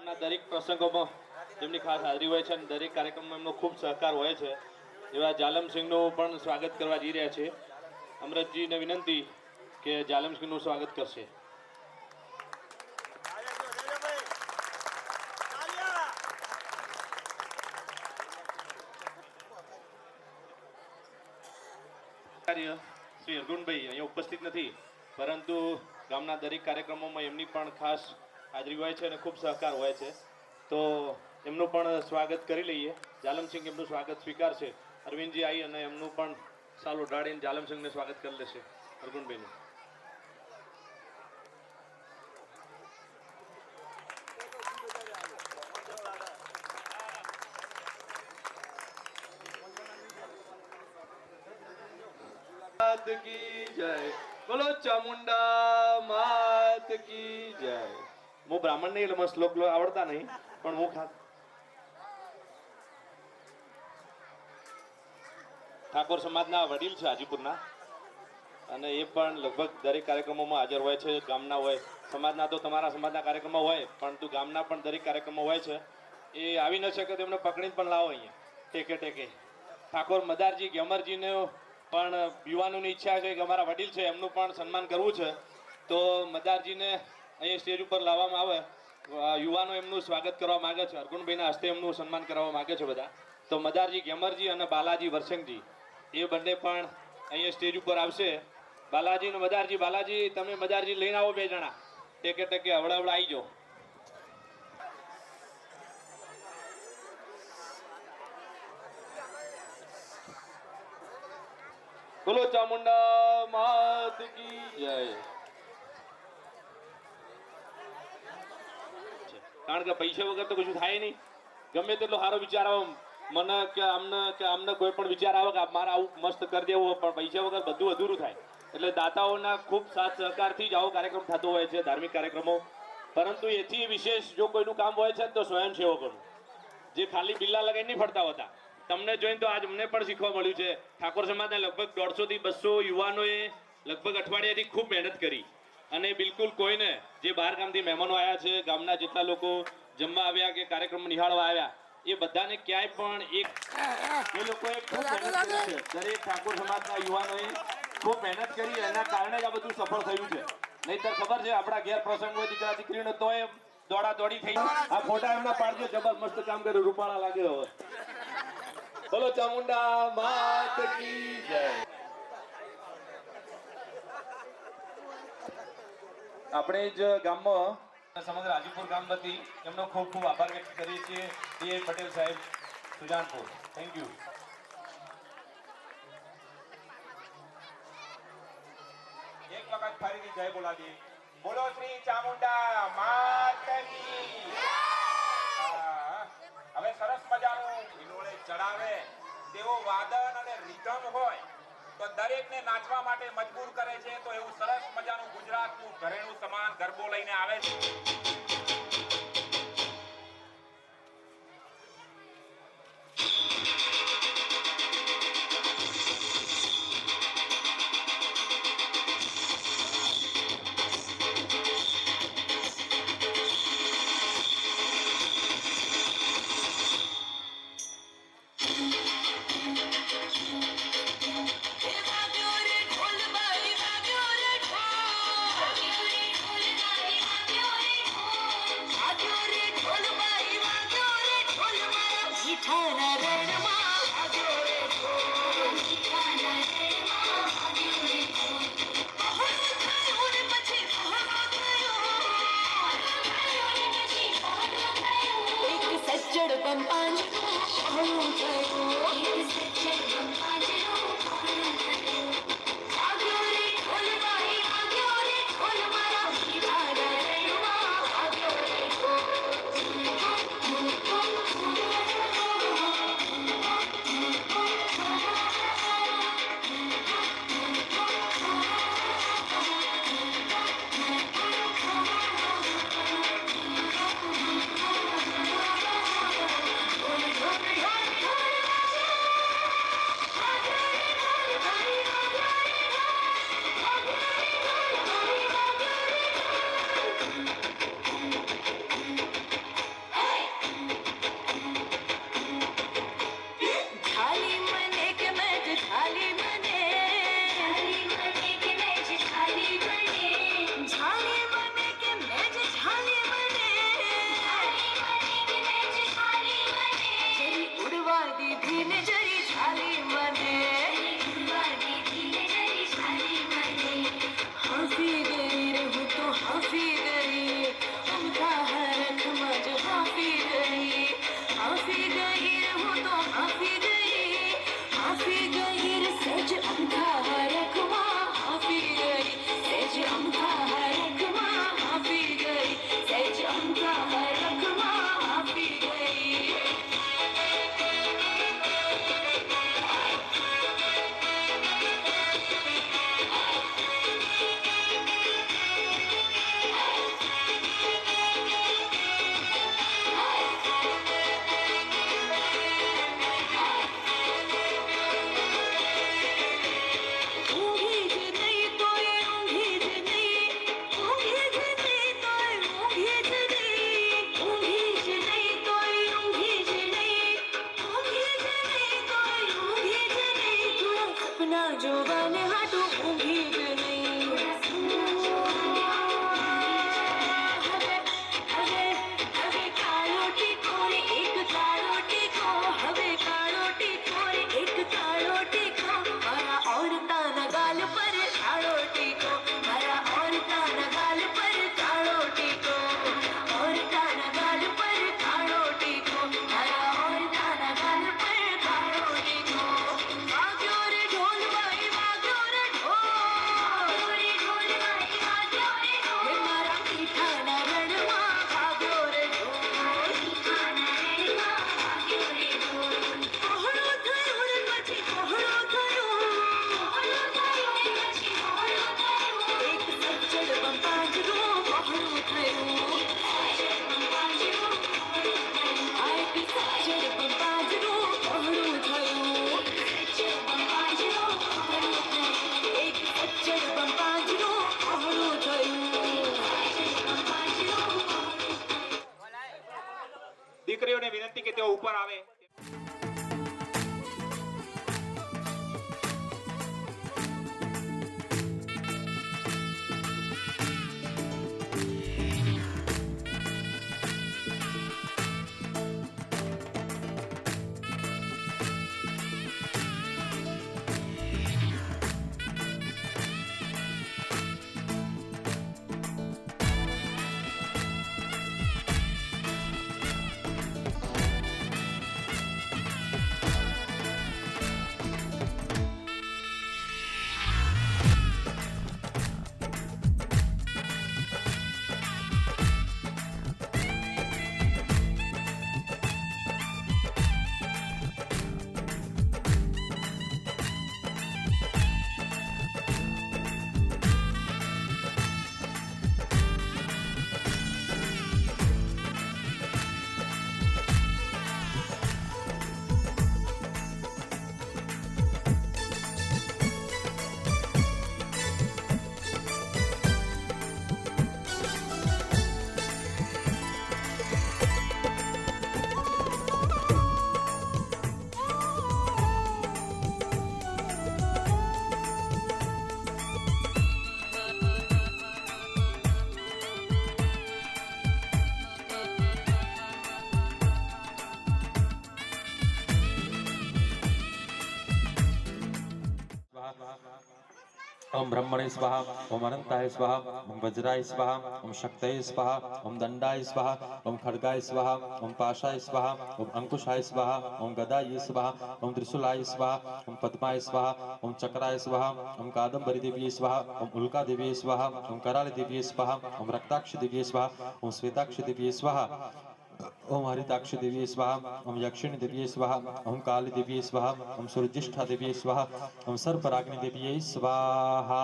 ગામના દરેક પ્રસંગોમાં જેમની ખાસ હાજરી હોય છે અને દરેક કાર્યક્રમમાં એમનો ખૂબ સહકાર હોય છે એવા જાલમસિંહનું પણ સ્વાગત કરવા જઈ રહ્યા છે. અમરતજીને વિનંતી કે જાલમસિંહનું સ્વાગત કરશે. શ્રી અર્જુનભાઈ અહીંયા ઉપસ્થિત નથી, પરંતુ ગામના દરેક કાર્યક્રમોમાં એમની પણ ખાસ હાજરી હોય છે અને ખૂબ સહકાર હોય છે. તો એમનું પણ સ્વાગત કરી લઈએ. જાલમસિંહ એમનું સ્વાગત સ્વીકારશે. અરવિંદજી આવી અને એમનું પણ સાલ ઉડાડીને જાલમસિંહને સ્વાગત કરી લેશે. અર્જુનભાઈનું की जय, बोलो चामुंडा मात की जय. હું બ્રાહ્મણ નહીં એટલે મને શ્લોક આવડતા નહીં, પણ હું ઠાકોર સમાજના વડીલ છે હાજીપુરના, અને એ પણ લગભગ દરેક કાર્યક્રમોમાં હાજર હોય છે. ગામના હોય, સમાજના તો તમારા સમાજના કાર્યક્રમો હોય, પરંતુ ગામના પણ દરેક કાર્યક્રમો હોય છે. એ આવી ન શકે તો એમને પકડીને પણ લાવો અહીંયા ટેકે ટેકે. ઠાકોર મદારજી ગેમરજીને પણ યુવાનોની ઈચ્છા છે કે અમારા વડીલ છે એમનું પણ સન્માન કરવું છે, તો મદારજીને અહીં સ્ટેજ ઉપર લાવવામાં આવે. યુવાનો એમનું સ્વાગત કરવા માગે છે. અર્જુનભાઈના હસ્તે એમનું સન્માન કરવા માગે છે બધા. તો મદારજી ગેમરજી અને બાલાજી વરસંગજી એ બંને પણ અહીંયા સ્ટેજ ઉપર આવશે. બાલાજી અને મદારજી. બાલાજી તમે મદારજી લઈને આવો, બે જણા ટેકે ટેકે હવડા હવડા આવી જાઓ. બોલો ચામુંડા માત કી જય. કારણ કે પૈસા વગર તો કશું થાય નહીં. ગમે તેટલો સારો વિચાર આવે મને કે આમને કોઈ પણ વિચાર આવે કે મારે આવું મસ્ત કરી દેવું, પણ પૈસા વગર બધું અધૂરું થાય. એટલે દાતાઓના ખૂબ સાથ સહકારથી જ આવો કાર્યક્રમ થતો હોય છે, ધાર્મિક કાર્યક્રમો. પરંતુ એથી વિશેષ જો કોઈનું કામ હોય છે તો સ્વયંસેવકોનું, જે ખાલી બિલ્લા લગાવી નહીં ફરતા હોતા. તમને જોઈને તો આજ અમને પણ શીખવા મળ્યું છે. ઠાકોર સમાજના લગભગ 150 થી 200 યુવાનોએ લગભગ અઠવાડિયાથી ખૂબ મહેનત કરી, અને બિલકુલ કોઈને જે બહાર ગામથી મહેમાનો આવ્યા છે, ગામના જેટલા લોકો જમવા આવ્યા કે કાર્યક્રમ નિહાળવા આવ્યા, એ બધાને ક્યાંય પણ એ લોકોએ ખૂબ મહેનત કરી છે. દરેક ઠાકોર સમાજના યુવાનોએ ખૂબ મહેનત કરી, એના કારણે જ આ બધું સફળ થયું છે. નહીંતર ખબર છે આપણા ઘેર પ્રસંગ હોય દીકરા દીકરીનો તો એ દોડા દોડી થઈ. આ ફોટા એમના પાડજો, જબરદસ્ત કામ કર્યું, રૂપાળા લાગે. હવે બોલો ચામુંડા માત કી જય. આપણે જ ગામમાં સમગ્ર હાજીપુર ગામ વતી એમનો ખૂબ ખૂબ આભાર વ્યક્ત કરીએ છીએ. ડી પટેલ સાહેબ, સુજાનપુર. Thank you. એક વખત ફરીથી જય બોલાવી. બોલો શ્રી ચામુંડા માત કી. હવે સરસ મજાનું હિલોળે ચડાવે તેવો વાદન અને રીધમ હોય તો દરેકને નાચવા માટે મજબૂર કરે છે. તો એવું સરસ મજાનું ગુજરાતનું ઘરેણું સમાન ગરબો લઈને આવે છે. દીકરીઓને વિનંતી કે તેઓ ઉપર આવે. ओम ब्रह्मणे स्वाहा ओम अनंताय स्वाहा ओम वज्राय स्वाहा ओम शक्तये स्वाहा ओम दंडाय स्वाहा ओम खड्गाय स्वाहा ओम पाशाय स्वाहा ओम अंकुशाय स्वाहा ओम गदाय स्वाहा ओम त्रिशूलाय स्वाहा ओम पद्माय स्वाहा ओम चक्राय स्वाहा ओम कादंबरी देवी स्वाहा ओम उल्का देवी स्वाहा ओम कराल देवी स्वाहा ओम रक्ताक्ष देवी स्वाहा ओम श्वेताक्ष देवी स्वाहा ओम हरिताक्ष देवी स्वाहा ओम यक्षिणी देवी स्वाहा ओम काली देवी स्वाहा ओम सूर्यज्येष्ठा देवी स्वाहा ओम सर्पराग्नि देवी स्वाहा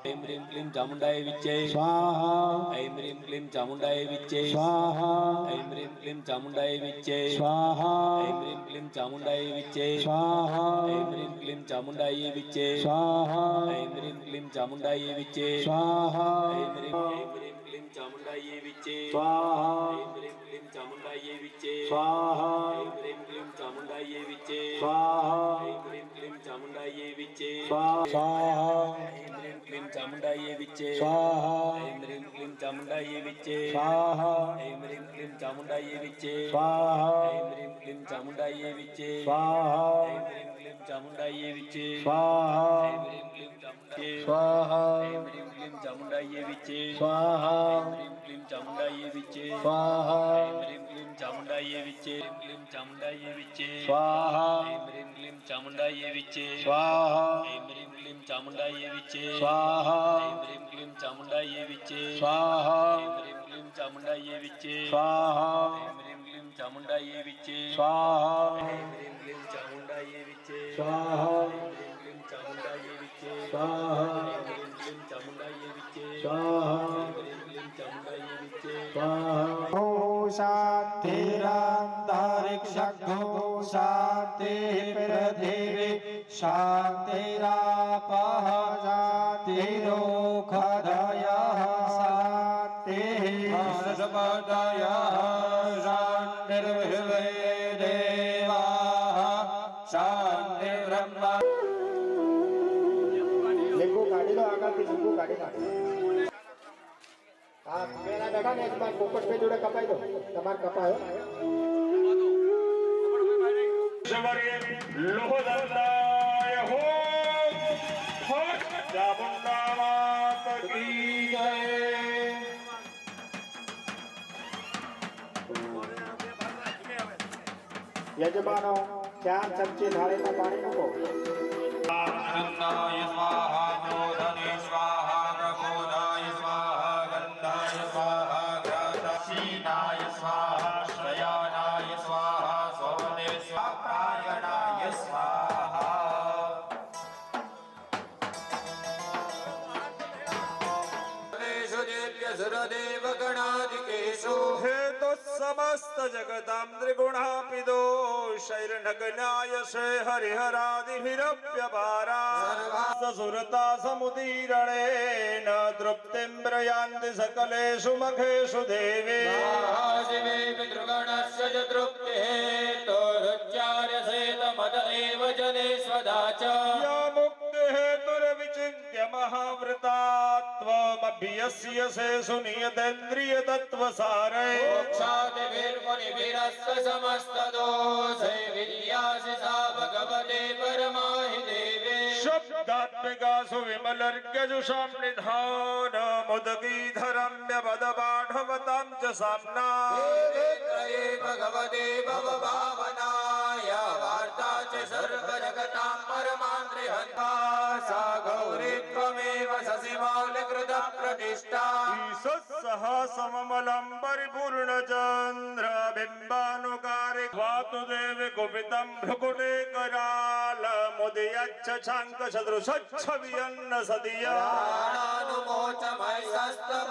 ऐं ह्रीं क्लीं चामुण्डाय विच्चे स्वाहा ऐं ह्रीं क्लीं चामुण्डाय विच्चे स्वाहा ऐं ह्रीं क्लीं चामुण्डाय विच्चे स्वाहा ऐं ह्रीं क्लीं चामुण्डाय विच्चे स्वाहा ऐं ह्रीं क्लीं चामुण्डाय विच्चे स्वाहा ऐं ह्रीं क्लीं चामुण्डाय विच्चे स्वाहा ऐं ह्रीं क्लीं चामुण्डाय विच्चे स्वाहा ऐं ह्रीं क्लीं चामुण्डाय विच्चे स्वाहा ऐं ह्रीं क्लीं चामुण्डाय विच्चे स्वाहा ऐं ह्रीं क्लीं चामुण्डाय विच्चे स्वाहा ऐं ह्रीं क्लीं चामुण्डाय विच्चे स्वाहा ऐं ह्रीं क्लीं चामुण्डाय विच्चे स्वाहा ऐं ह्रीं क्लीं चामुण्डाय विच्चे स्वाहा ऐं ह्रीं क्लीं चामुण्डाय विच्चे स्वाहा ऐं ह्रीं क्लीं चामुण्डाय विच्चे स्वाहा ऐं ह्रीं क्लीं चामुण्डाय स्वाहा ऐं ह्रीं क्लीं चामुण्डाय विच्चे स्वाहा ऐं ह्रीं क्लीं चामुण्डाय विच्चे स्वाहा ऐं ह्रीं क्लीं चामुण्डाय विच्चे ऐं क्लीं चामुण्डाय विच्चे स्वाहा ऐं ह्रीं क्लीं चामुण्डाय विच्चे स्वाहा ऐं ह्रीं क्लीं चामुण्डाय विच्चे स्वाहा ऐं ह्रीं क्लीं चामुण्डाय विच्चे स्वाहा ऐं ह्रीं क्लीं चामुण्डाय विच्चे स्वाहा ऐं ह्रीं क्लीं चामुण्डाय विच्चे स्वाहा ऐं ह्रीं क्लीं चामुण्डाय विच्चे स्वाहा ऐं ह्रीं क्लीं चामुण्डाय विच्चे स्वाहा ऐं ह्रीं क्लीं चामुण्डाय विच्चे स्वाहा ऐं ह्रीं क्लीं चामुण्डाय विच्चे स्वाहा शान्तिरन्तरिक्षगो शान्तिः पृथिवी शान्तिरापः शान्तिरोखधयः शान्तिः सर्वदयः शान्तिर्विश्वे देवाः शान्तिर्ब्रह्म લીંબુ કાઢી લો આગળથી લીંબુ કાઢી નાખો હા પેલા બેઠા ને એક બાર પોપટભાઈ જોડે કપાઈ દો તમારે કપાયો લોહદંડાય હો ચામુંડા માત કી જય. યજમાનો 4 ચમચી થાળીમાં પાણી મૂકો गन्धाय स्वाहा क्रोधने स्वाहा प्रबोधाय स्वाहा गन्धाय स्वाहा घ्राणशीनाय स्वाहा शयानाय स्वाहा सौने स्वाप्रायणाय स्वाहा हे तो समस्त जगतां त्रिगुणापि दोषैर्नग्नाय से हरिहरादिभिरप्यपारा ससुरता समुदीरणेन तृप्तिं प्रयान्ति सकलेषु मखेषु देवे पितृगणस्य च तृप्त भियस्य से सुनियतेन्द्रिय तत्व सारे मोक्षादिभिर्मुनिभिरस्य समस्तदोषै विद्याशिषा भगवते परमाहि देवे शब्दात्मिका सुविमलर्गजुषां निधान मुदगीधरम्य पदपाठवतां च साम्ना त्रये भगवते भवभावनाय वार्ता च सर्वजगतां परमान्द्रिहन्ता सा गौरी त्वमेव शशिमालकृता प्रतिष्ठा ईशः सममलं परिपूर्णचन्द्र बिम्बानुकारि वातुदेव कुपितं भ्रुकुटे कराल मुदयच्छ शाङ्खसदृशच्छवियन्न सदिया प्राणानुमोचमयस्तव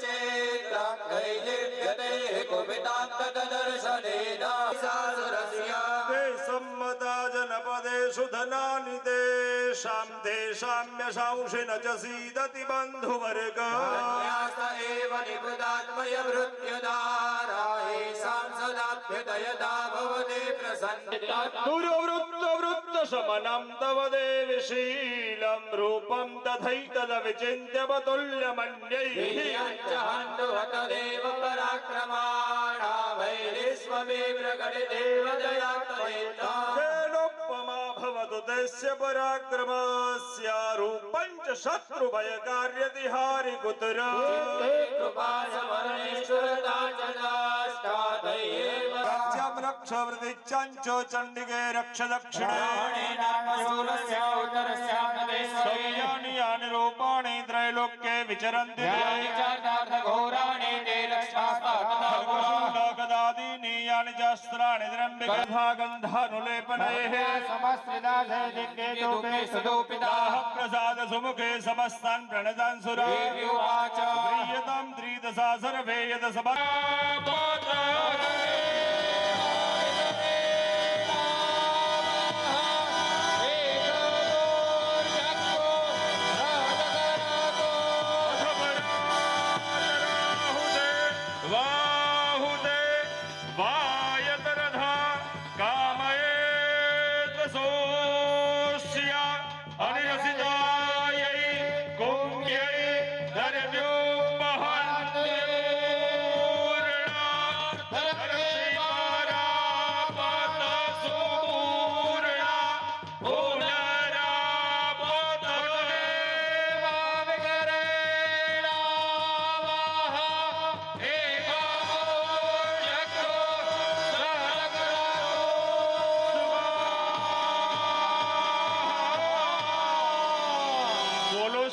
चेत्रं दैदिव्यते कुपितात्तदर्शनेन सासुरस्य ते सम्मता जनपदेषु धनानि तेषां तेषां यशांसि न च सीदति बन्धुवर्ग न्यास एव निबुधात्मयभृत्युदारा येषां सदाभ्युदयता भवते प्रसन्नता दुर्वृत्तवृत्तशमनं तव देवि शीलं रूपं तथैतदविचिन्त्य तुल्यमन्यैः हन्तुहतदेव पराक्रमाणा वैरिष्वमे प्रकटिदेव दया त्वमेता येनोपमा भवतु तस्य पराक्रमस्य रूपं च शत्रुभयकार्यतिहारि कुतर कृपा समरणेश्वरता च दाष्टादयेव राज्यं रक्ष वृदिच्चञ्चो चण्डिके रक्ष दक्षिणे सौर्यानि यानि रूपाणि त्रैलोक्ये विचरन्ति घोराणि ते गदादीनि यानि चास्त्राणि गन्धानुलेपनैः प्रसाद सुमुखे समस्तान् प्रणतान् सुरा प्रीयतां त्रिदशा सर्वे यद सभा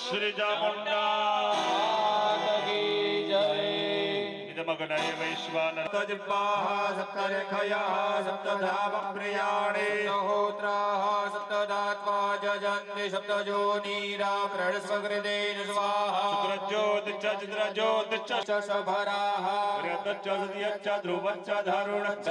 श्री चामुंडा इदमगनय वैश्वानर तजिह्वाः सप्तरेखयाः सप्तधामप्रियाणि सहोत्राः सप्तदात्मा जजन्ति सप्तजोनीरा प्रणस्वकृतेन स्वाहा शुक्रज्योतिश्च चित्रज्योतिश्च शशभराः ऋतश्च सत्यश्च ध्रुवश्च धरुणश्च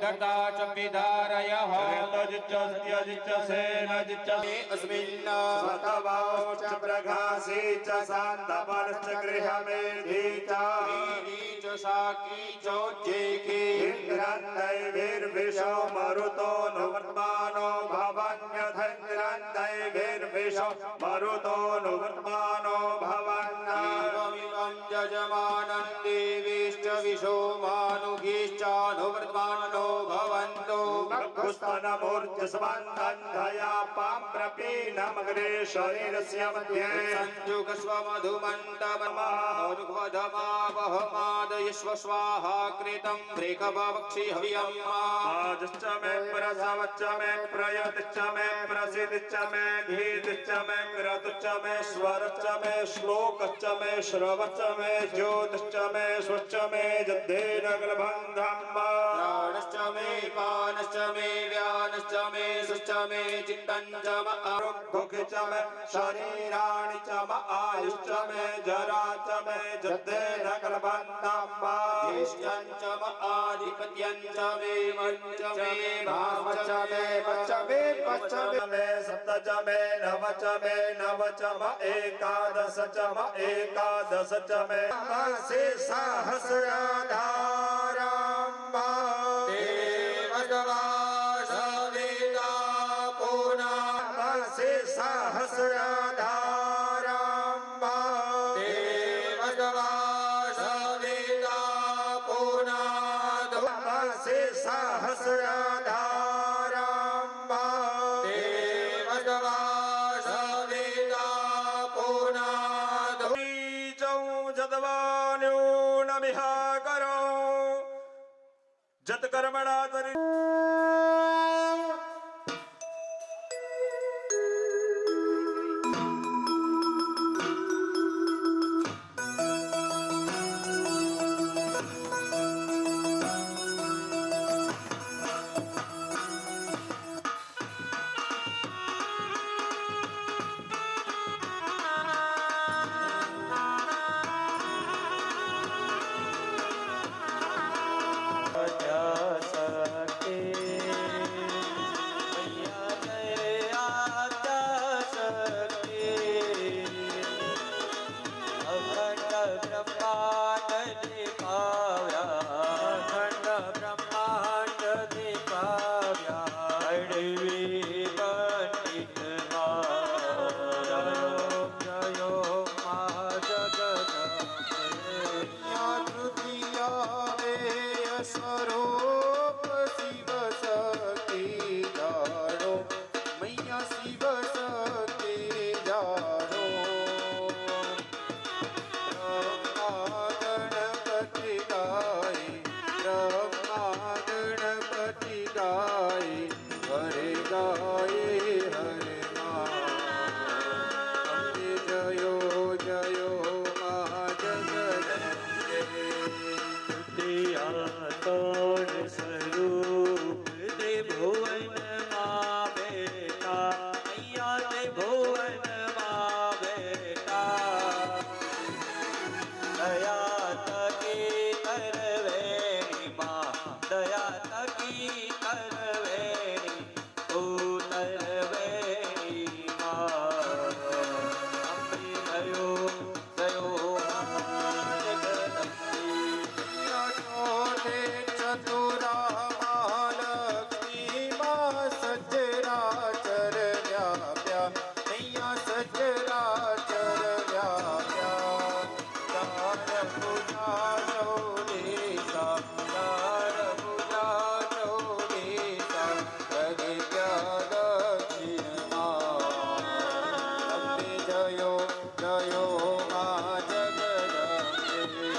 दत्ता च विधारयः ऋतजिच्च सत्यजिच्च सेनजिच्च अस्मिन् स्वतवाश्च प्रघासी च शान्तपरश्च गृहमेधी च च साकी चोज्जेके इन्द्रन्दैर्विषो मरुतो नुवर्तमानो भवन्यथैन्द्रन्दैर्विषो मरुतो नुवर्तमानो एवमिमं यजमानं देवीश्च विशोमानुगीश्चानुवर्तमानो भवन्तो भक्तुस्तनमूर्जस्वन्दन्धया पाम्प्रपीनमग्रे शरीरस्य मध्ये संयुगस्वमधुमन्तमहानुवधमावहमादयस्व स्वाहा कृतं प्रेकभवक्षि हव्यम् आजश्च मे प्रसवश्च मे प्रयतिश्च मे प्रसिद्धिश्च मे धीतिश्च मे क्रतुश्च मे स्वरश्च मे श्लोकश्च मे श्रवश्च मे ज्योतिश्च मे स्वश्च मे जद्धेनगलबन्धम् प्राणश्च मे पानश्च मे व्यानश्च मे सुश्च मे चित्तं च दुःखि च मे शरीराणि च म आयुश्च मे जरा च मे जद्धेनगलबन्धम् च आधिपत्यं च मे मञ्च मे भावश्च मे पच्च मे पच्च मे सप्त च मे नव च मे नव च म एकादश च म एकादश च मे सहस्राधारम् देवदवा सविता पुनः सहस्राधारम् शेषाहस्रधारम्भा देवदवा सविता पुनादो चौ जदवान्यो नमिहा करो जतकर्मणा तरि स्वरूप शिव शक्ति जानो मैया शिव शक्ति जानो ब्रह्मा गणपति गाय हरे गाये हरे अम्बे जयो जयो माँ जगदम्बे स्वरूप दे भुवन माँ बेटा मैया दे भुवन माँ बेटा दया तकी करवेणी माँ दया तकी करवेणी तू तरवेणी माँ अम्बे जयो जयो माँ जगदम्बे चतुरा महालक्ष्मी माँ सचराचर व्याप्या मैया सचराचर व्याप्या चार पूजा चौलेसा चार पूजा चौलेसा प्रज्ञा दक्षिण माँ अम्बे जयो जयो माँ जगदम्बे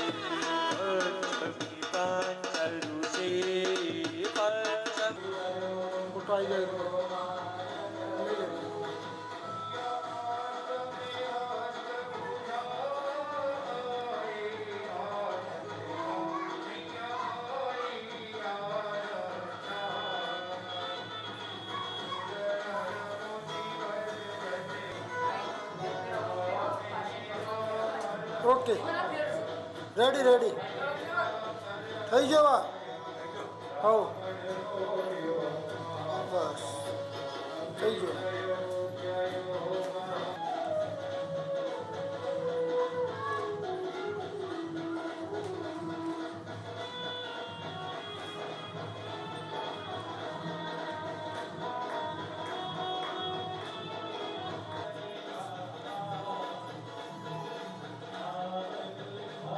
ઓકે રેડી રેડી થઈ જવા હવ બસ થઈ ગયો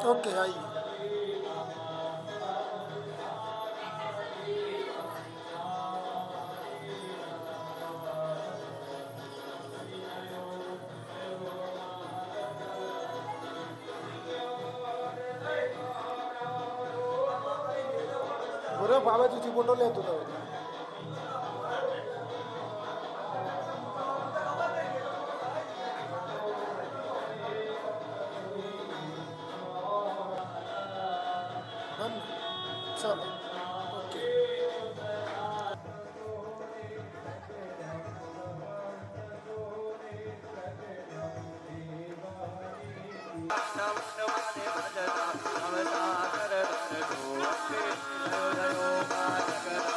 ઓકે આવીએ બરાબર બાબાજીથી ફોટો લેતો હતો ચાલો ઓકે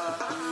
अवतार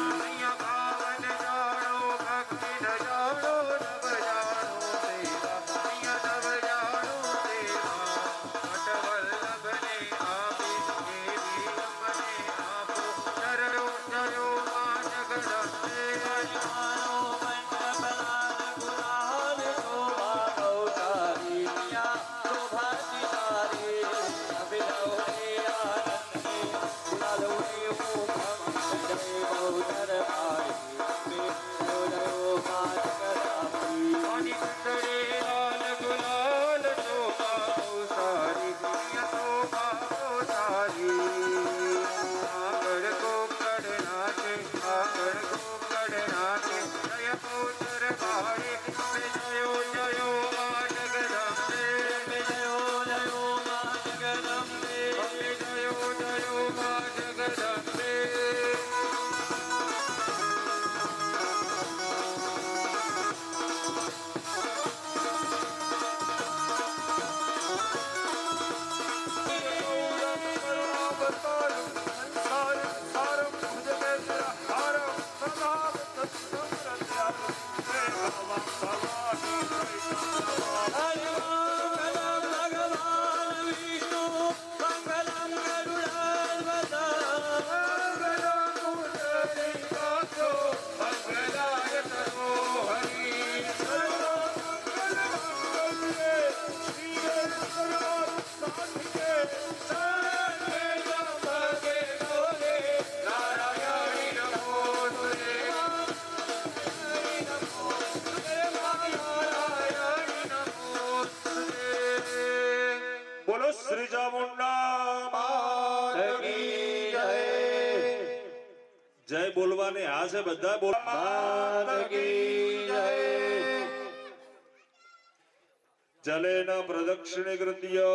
જય બોલવાની હા છે બધા બોલ માત કી જય જલેન પ્રદક્ષિણે કૃત્ય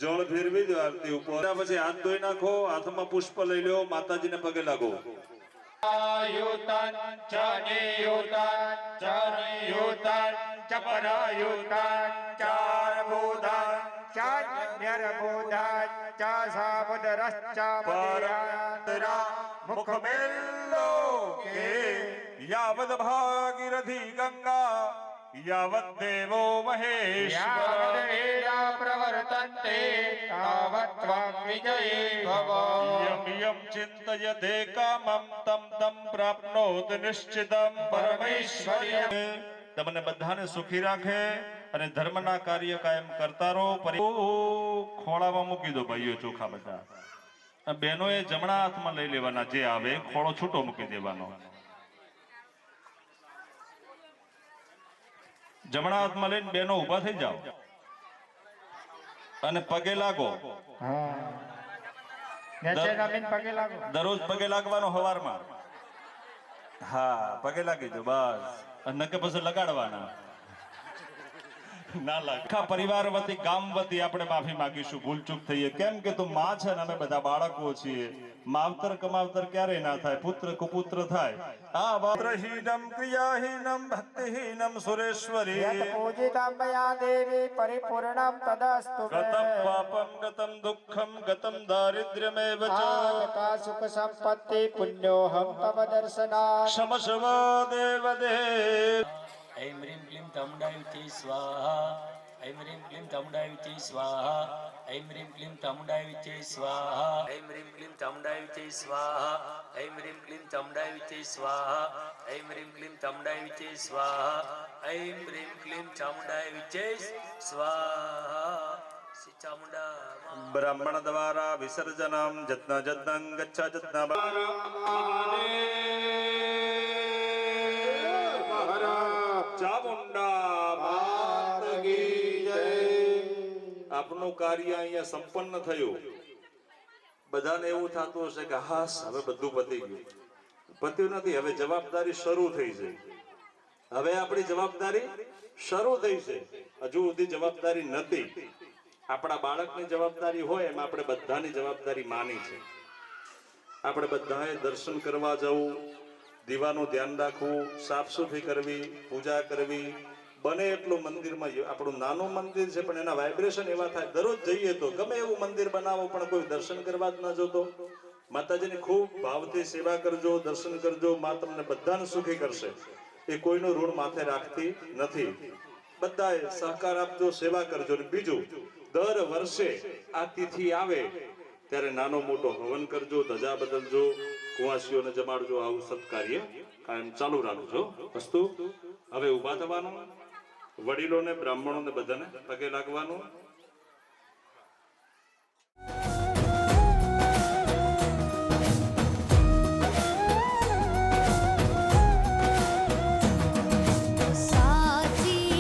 જળ ફેરવી દો આરતી ઉપર પછી હાથ ધોઈ નાખો હાથમાં પુષ્પ લઈ લો માતાજીને પગે લાગો આયુતન ચનિયુતન ચનિયુતન ચપરાયુતન ચારબોધન ચાન્યરબોધન ચાસાવદરશ્ચામદિયાતરા મુખમેલ્લો કે યાવદ ભાગીરથી ગંગા યાવદ દેવો મહેશ્વર વેદા પ્રવર્તન્તે તાવત ત્વં વિજયી ભવ યમ યમ ચિંતયતે કામં તમ તમ પ્રાપ્નોત નિશ્ચિતમ પરમેશ્વર્ય તમને બધાને સુખી રાખે અને ધર્મના કાર્ય કાયમ કરતા રહો. ખોળામાં મૂકી દો ભાઈઓ ચોખા બધા. બહેનોએ જમણા હાથમાં લઈ લેવાના, જે આવે ખોળો છૂટો મૂકી દેવાનો. જમણા હાથમાં લઈને બેનો ઉભા થઈ જાઓ અને પગે લાગો. દરરોજ પગે લાગવાનો હવારમાં. હા, પગે લાગી દો બસ. નકે પછી લગાડવાના ના લાગે. આખા પરિવાર વતી ગામ વતી આપણે માફી માંગીશું, ભૂલચૂક થઈએ. કેમ કે તું માં છે ને અમે બધા બાળકો છીએ. માવતર કમાવતર ક્યારે ના થાય, પુત્ર કુપુત્ર થાય. આ વાત્રહીનમ ક્રિયાહીનમ ભક્તિહીનમ સુરેશ્વરી પૂજિતાંબયા દેવી પરિપૂર્ણમ તદસ્તુ ગતમ પાપમ ગતમ દુઃખમ ગતમ દારિદ્ર્યમેવ ચ ગતા સુખ સંપત્તિ પુણ્યોહમ તવ દર્શના શમશવ દેવદેવ. ऐं ह्रीं क्लीं चामुण्डायुच्यै स्वाहा ऐं ह्रीं क्लीं चामुण्डायुच्यै स्वाहा ऐं ह्रीं क्लीं चामुण्डायुच्यै स्वाहा ऐं ह्रीं क्लीं चामुण्डायुच्यै स्वाहा ऐं ह्रीं क्लीं चामुण्डायुच्यै स्वाहा ऐं ह्रीं क्लीं चामुण्डायुच्यै स्वाहा ऐं ह्रीं क्लीं चामुण्डायुच्यै स्वाहा. श्री चामुण्डा બ્રાહ્મણ દ્વારા વિસર્જનમ જત્ન જત્ન ગચ્છ જત્ન ચામુંડા માત કી જય. આપનું કાર્ય અહીંયા સંપન્ન થયું. બધાને એવું થતું હશે કે હાસ હવે બધું પતી ગયું. પત્યું નથી, હવે જવાબદારી શરૂ થઈ છે. હવે આપણી જવાબદારી શરૂ થઈ છે. હજુ સુધી જવાબદારી નથી. આપણા બાળકની જવાબદારી હોય એમ આપણે બધાની જવાબદારી માની છે. આપણે બધાએ દર્શન કરવા જવું, દીવાનું ધ્યાન રાખવું, સાફ સફાઈ કરવી, પૂજા કરવી. બને એટલું મંદિરમાં, આપણું નાનું મંદિર છે પણ એના વાઇબ્રેશન એવા થાય. દરરોજ જઈએ તો ગમે એવું મંદિર બનાવો પણ કોઈ દર્શન કરવા જ ન જોતો. માતાજીની ખૂબ ભાવથી સેવા કરજો, દર્શન કરજો. મા તમને બધાને સુખી કરશે. એ કોઈનું ઋણ માથે રાખતી નથી. બધાએ સહકાર આપજો, સેવા કરજો. બીજું, દર વર્ષે આ તિથિ આવે ત્યારે નાનો મોટો હવન કરજો, ધજા બદલજો, કુંવાસીઓને જમાડજો. આવું સત્કાર્ય કાયમ ચાલુ રાખજો. વસ્તુ હવે ઊભા થવાનું, વડીલોને બ્રાહ્મણોને બધાને પગે લાગવાનું. સાચી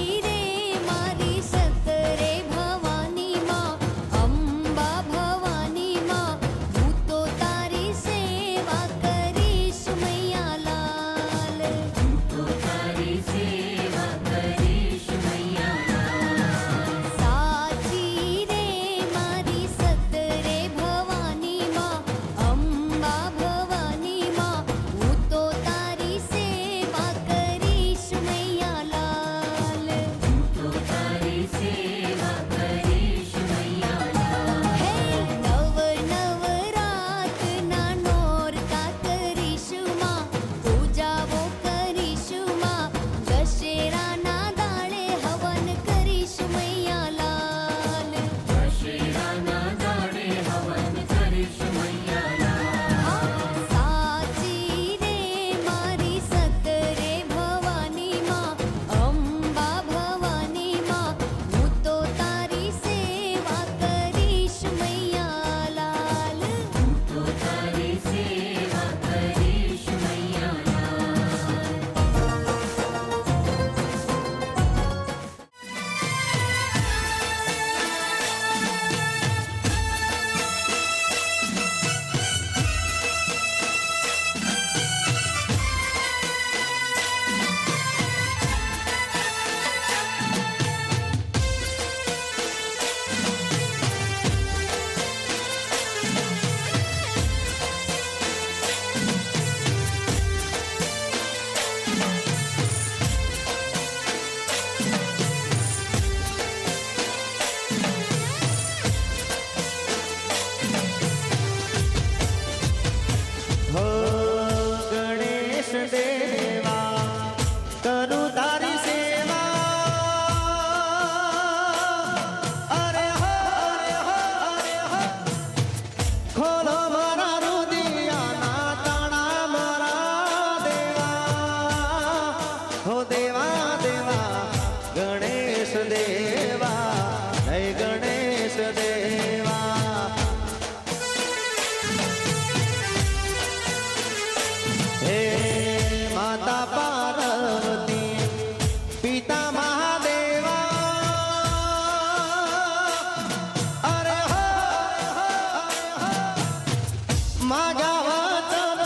માગા વચન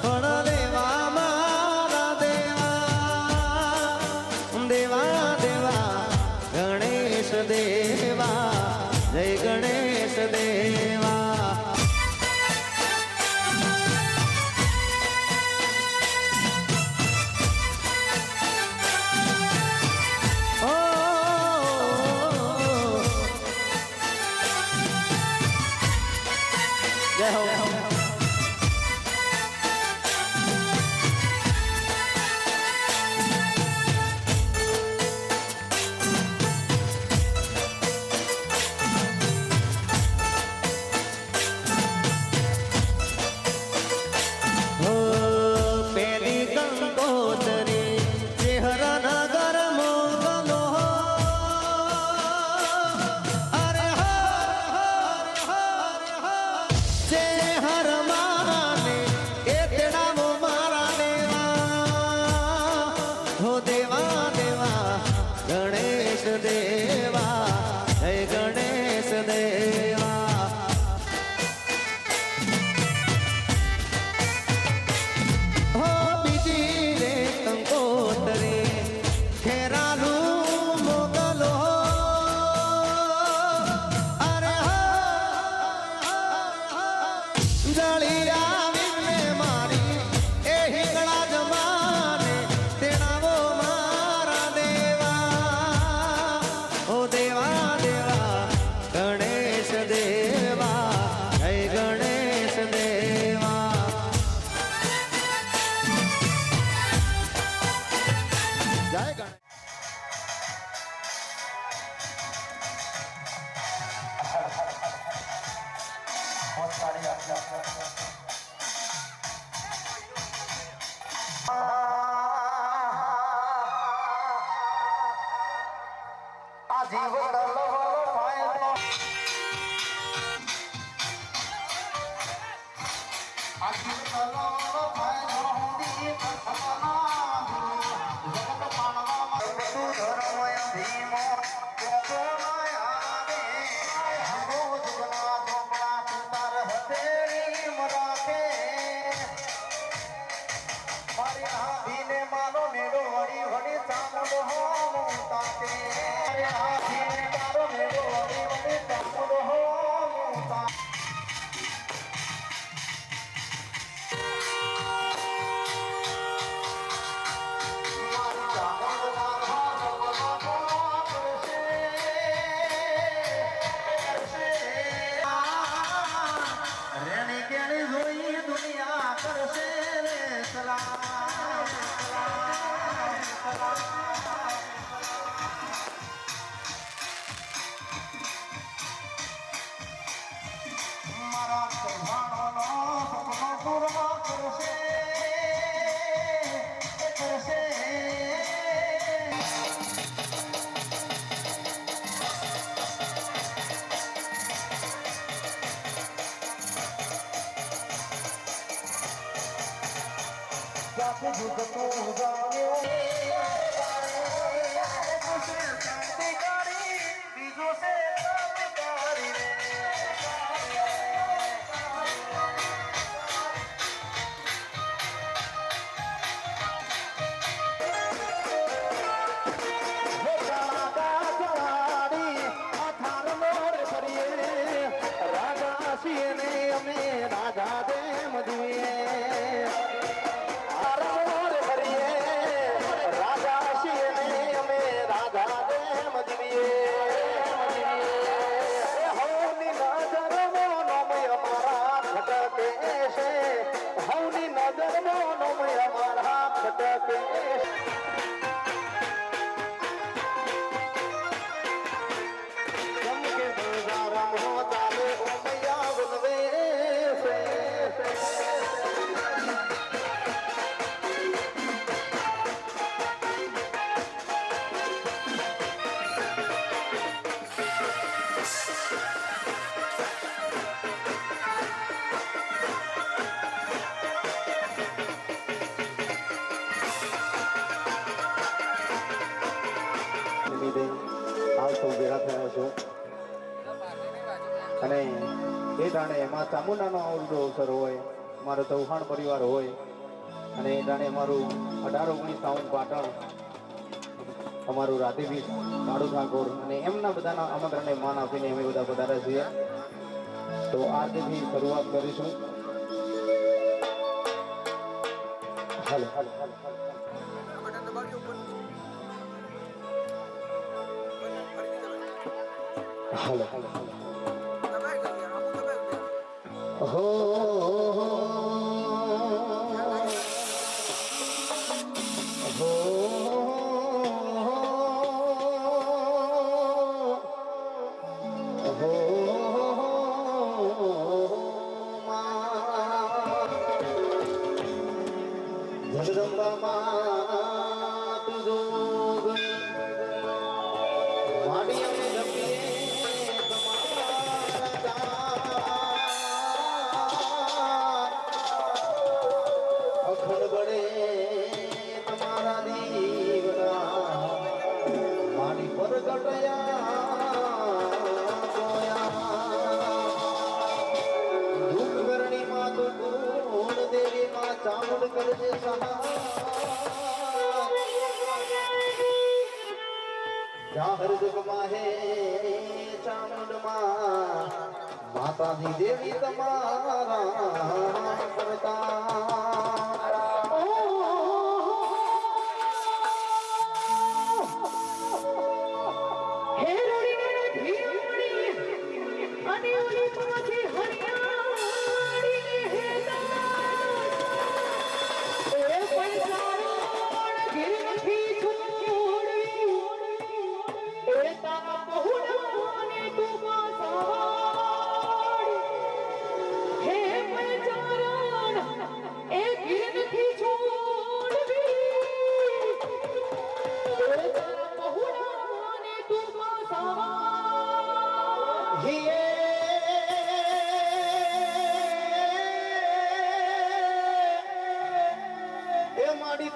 પણ દેવા મારા દેવા દેવા દેવા ગણેશ દેવા જય ગણેશ દેવા ઓ જય હો પેલી કંકોતરી ચેહરા નગર મોગલો અરે હર ચેહર માને એ તેડાવો મારા દેવા હો દેવા દેવા ગણેશ દેવા જય ગણેશ દેવા હો બીજી રે કંકોતરી ખેરાલું મોગલો અરે જળી આવીને મારી એ હિંગળા જમાને તેડાવો મારા દેવા ઓ દેવા દેવા ગણેશ દેવા જય ગણેશ દેવા જય ગણેશ આ જીવન રેણી કેણી જોઈ દુનિયા કરશે રે મારા કલ્યાણનો સપનો પૂરો કરશે કરશે રાજા દે મધુએ રાજા શિવને અમે રાજા દે મધુએ હવની નજર મોનમય અમારા ખટકે છે હવની નજર મોનમય અમારા ખટકે જમકે બજારમ હો ચાલે ઓમૈયા બનવે નિમિત્તે હાલ સૌ ભેગા થયા છો અને એ જાણે એમાં ચામુંડાનો આવડો અવસર હોય, મારો ચૌહાણ પરિવાર હોય, અને એ જાણે અમારું 18-19 સાઉન્ડ પાટણ, અમારું રાધેવીર કાળુ ઠાકોર અને એમના બધાના આમંત્રણને માન આપીને અમે બધા પધાર્યા છીએ. તો આજથી શરૂઆત કરીશું. હાલો હાલો હાલો હાલો હો જગદંબા માં તું જોગ વાડી અમે જમીએ તમારા દાન અખંડ બળે તમારા દીવના માડી પર ચામુંડ કરજે જાહર જગમાં હે ચામુંડ માં માતાજી દેવી તમારા કરતા હે રડી ધીરમણી અને ઓલી પાસે હરિયાળી હે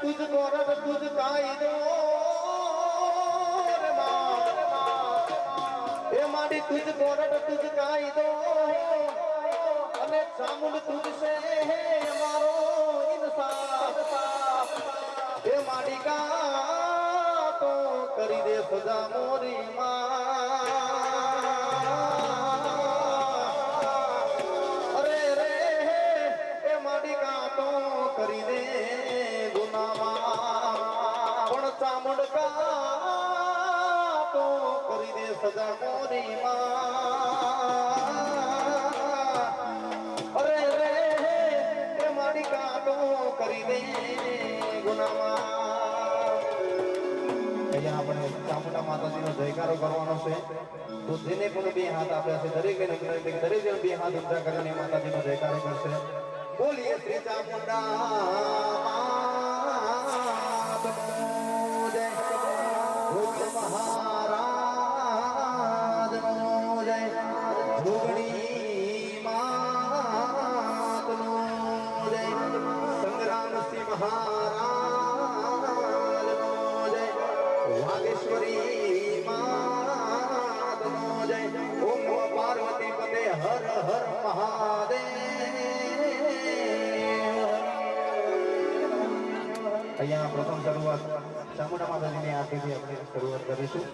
तुझको रब तुझ कायदो रे मां ए माडी तुझको रब तुझ कायदो अने चामुंड तुझसे है हमारो इंसाफ ए माडी का तो करी दे सजा मोरी मां अरे रे ए माडी का तो करी दे चामुंड का तो करी दे सजा मोरी अरे रे ए माड़ी का तो करी दे गुनामा અહીંયા આપણે ચામુંડા માતાજીનો જયકારો કરવાનો છે. તો જેને પણ બે હાથ આપ્યા છે દરેકે દરેક બે હાથ ઊંચા કરીને માતાજીનો જયકારો કરશે. બોલીએ શ્રી ચામુંડા મહારાજ નો જય જોગણી માત નો જય સંગ્રામસિંહ મહારાજ નો જય વાગેશ્વરી માત નો જય ઓમ પાર્વતી પતે હર હર મહાદેવ. અહીંયા પ્રથમ શરૂઆત ચામુંડા માતાજીની આરતીથી આપણે શરૂઆત કરીશું.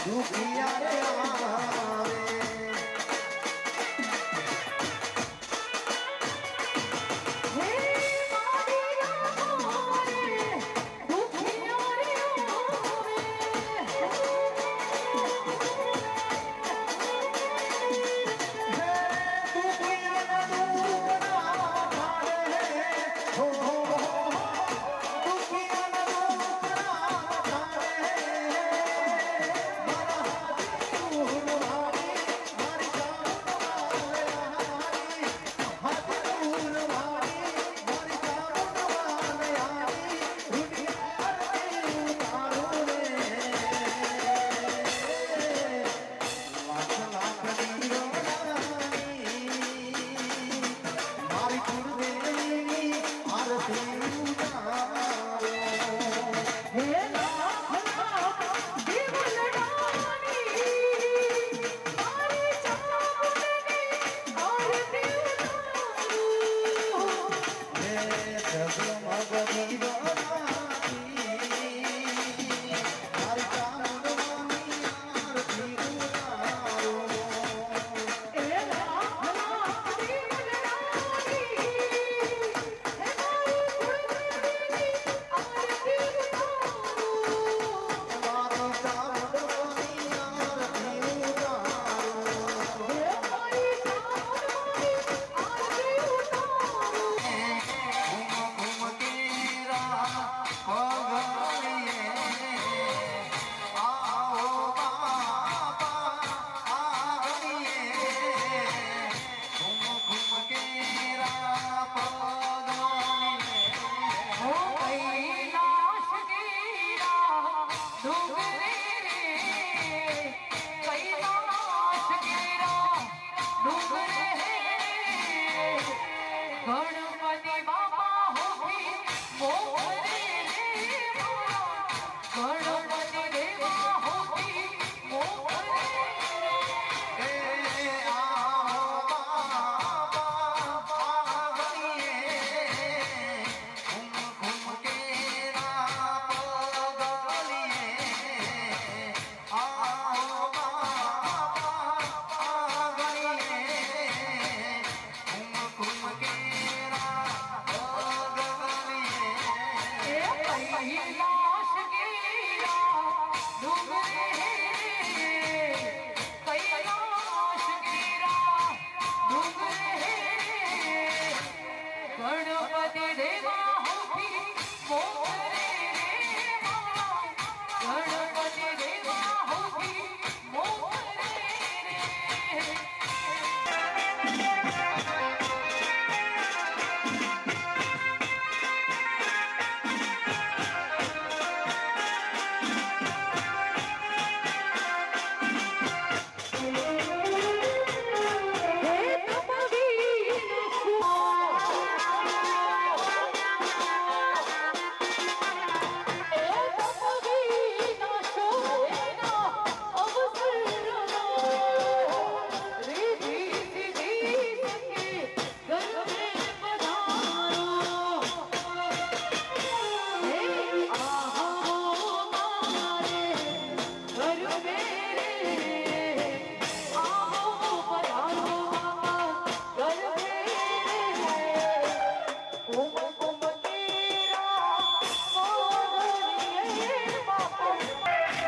દુખિયા રે આવે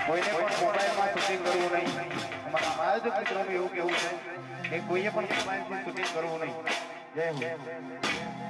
કોઈને પણ મોબાઈલમાં શૂટિંગ કરવું નહીં. અમારા આયોજક મિત્રોનું એવું કહેવું છે કે કોઈએ પણ મોબાઈલથી શૂટિંગ કરવું નહીં. જય હો.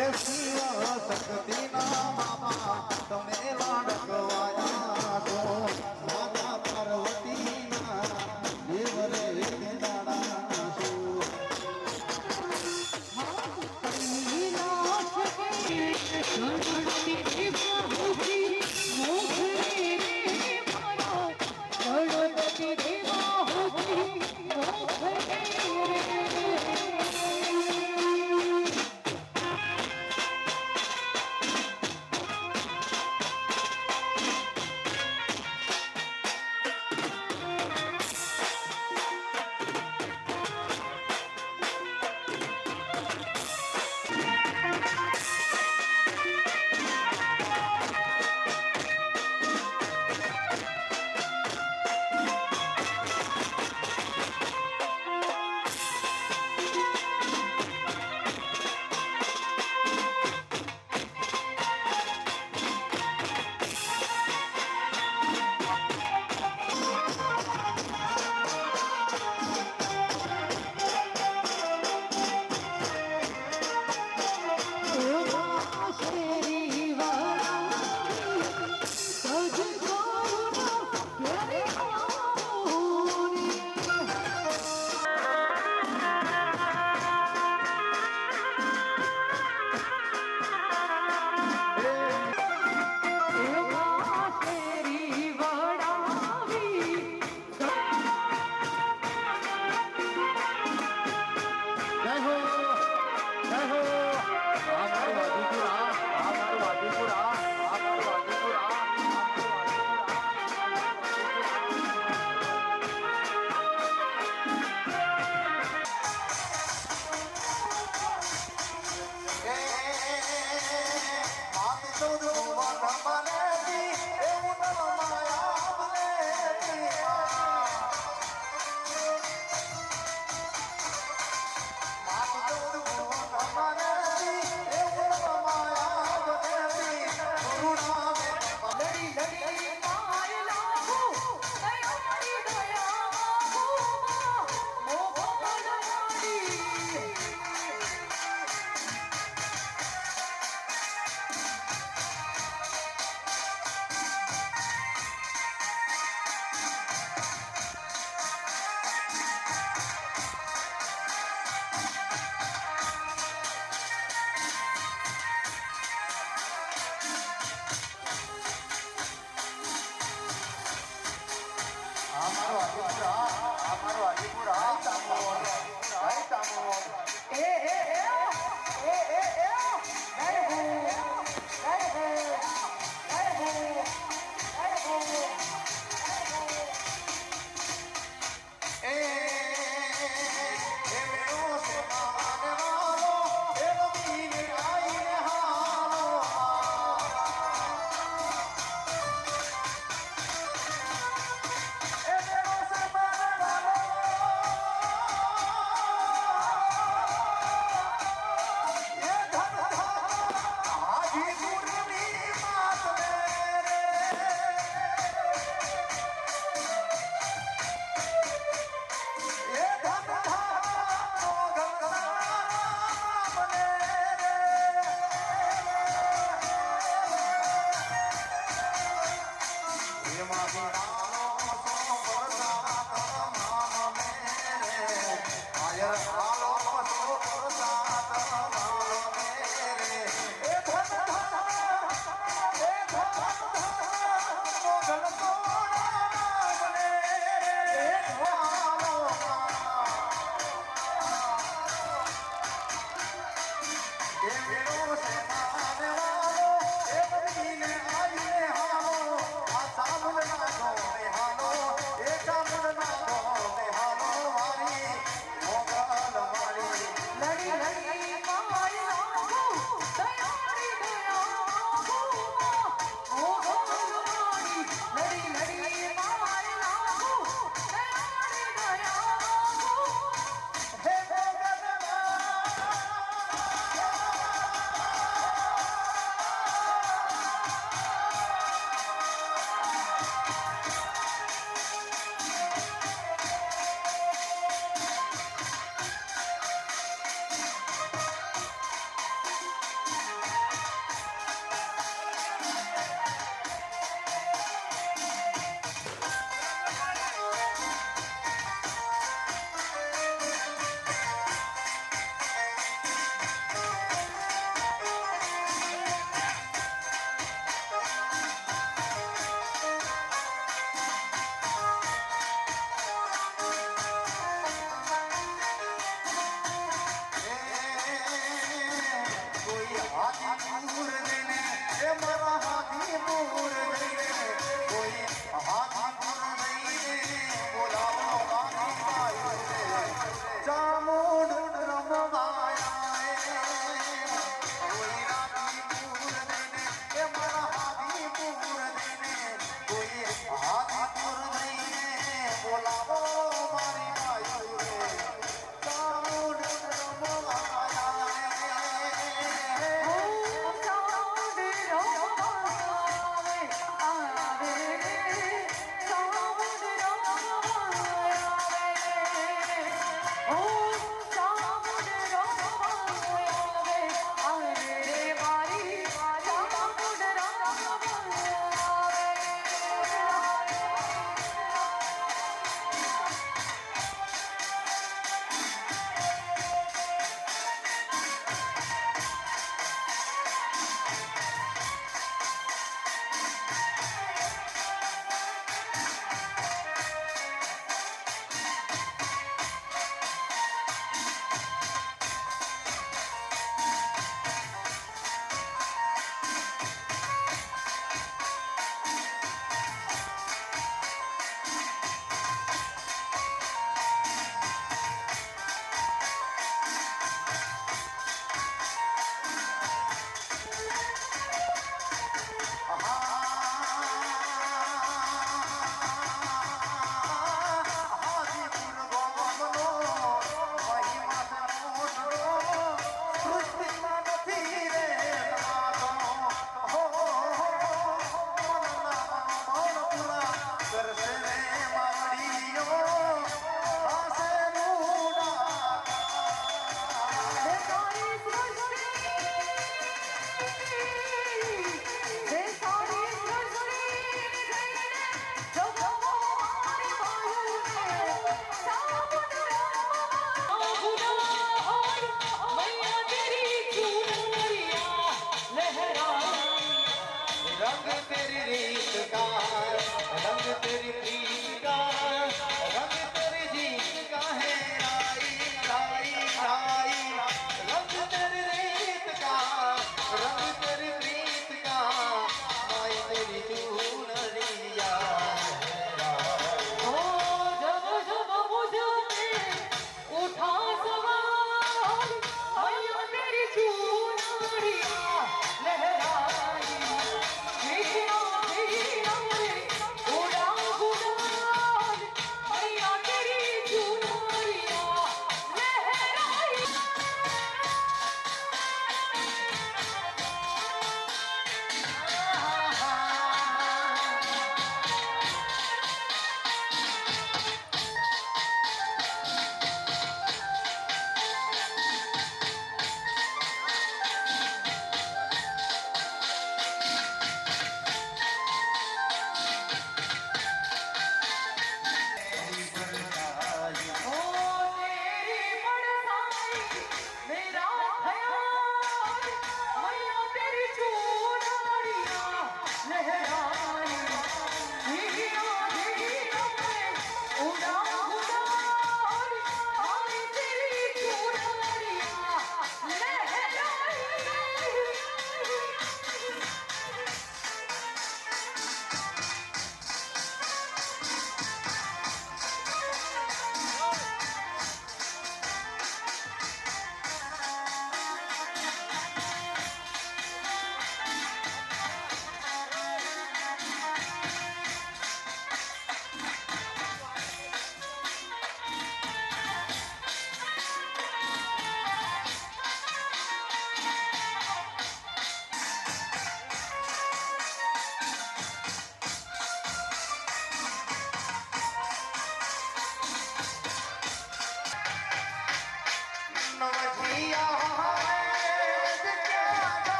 એ શિવ શક્તિના મામા તમે લાડકવાયા છો માતા પાર્વતીના દેવ રે દાડા છો હાથીપુર જઈને એ મારા હાથીપુર જઈને કોઈ હાથીપુર જઈને બોલાવો મારી બાઈ ચામુંડ રમવાયા કોઈ હાથીપુર જઈને એ મારા હાથીપુર જઈને કોઈ હાથીપુર જઈને બોલાવો મારી બાઈ ચામુંડ રમવાયા ઓ ચામુંડ રમવાવે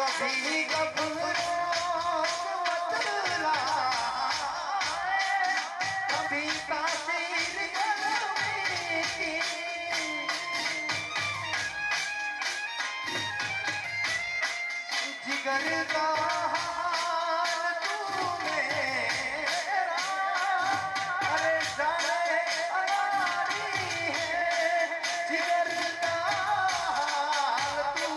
कभी गफूरों बदला कभी तासीर गलती जिगर का